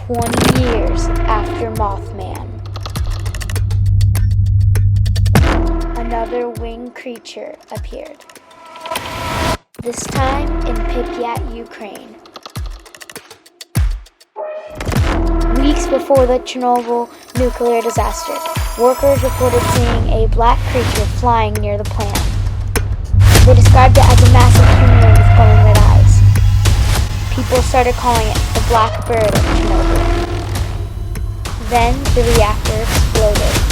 20 years after Mothman, another winged creature appeared. This time in Pripyat, Ukraine. Weeks before the Chernobyl nuclear disaster, workers reported seeing a black creature flying near the plant. They described it as a massive humanoid with glowing red eyes. People started calling it the Black Bird of Chernobyl. Then the reactor exploded.